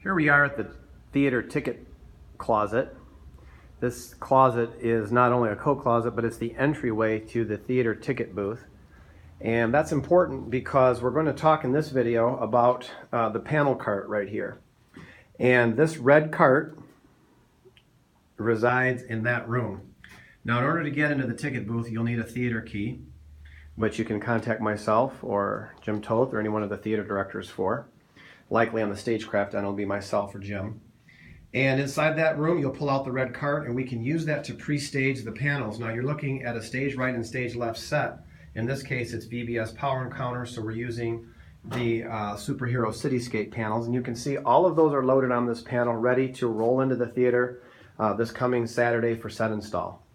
Here we are at the theater ticket closet. This closet is not only a coat closet, but it's the entryway to the theater ticket booth. And that's important because we're going to talk in this video about the panel cart right here. And this red cart resides in that room. Now, in order to get into the ticket booth, you'll need a theater key, which you can contact myself or Jim Toth or any one of the theater directors for. Likely on the Stagecraft end, it'll be myself or Jim. And inside that room, you'll pull out the red cart, and we can use that to pre-stage the panels. Now, you're looking at a stage right and stage left set. In this case, it's VBS Power Encounter, so we're using the Superhero Cityscape panels. And you can see all of those are loaded on this panel, ready to roll into the theater this coming Saturday for set install.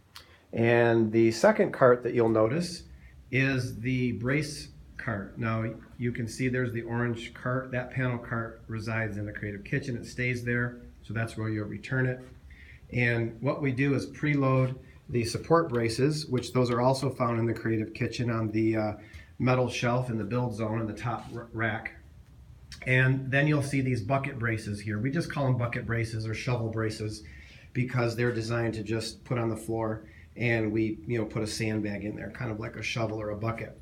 And the second cart that you'll notice is the brace cart. Now, you can see there's the orange cart. That panel cart resides in the Creative Kitchen. It stays there, so that's where you'll return it. And what we do is preload the support braces, which those are also found in the Creative Kitchen on the metal shelf in the build zone in the top rack. And then you'll see these bucket braces here. We just call them bucket braces or shovel braces because they're designed to just put on the floor, and we put a sandbag in there, kind of like a shovel or a bucket.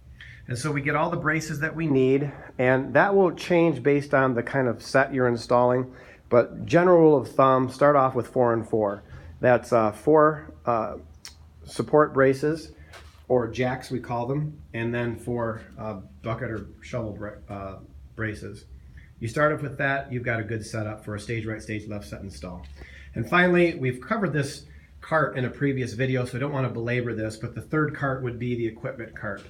And so we get all the braces that we need, and that will change based on the kind of set you're installing. But general rule of thumb, start off with 4 and 4. That's 4 support braces, or jacks we call them, and then 4 bucket or shovel braces. You start off with that, you've got a good setup for a stage right, stage left set install. And finally, we've covered this cart in a previous video, so I don't want to belabor this, but the third cart would be the equipment cart.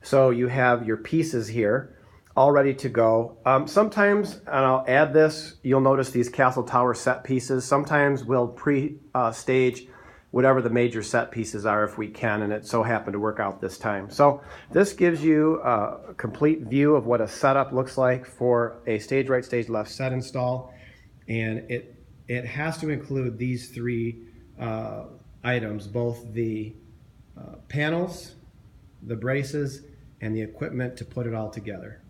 So you have your pieces here all ready to go. Sometimes, and I'll add this, you'll notice these Castle Tower set pieces. Sometimes we'll pre-stage whatever the major set pieces are if we can, and it so happened to work out this time. So this gives you a complete view of what a setup looks like for a stage right, stage left set install. And it has to include these 3 items, both the panels, the braces, and the equipment to put it all together.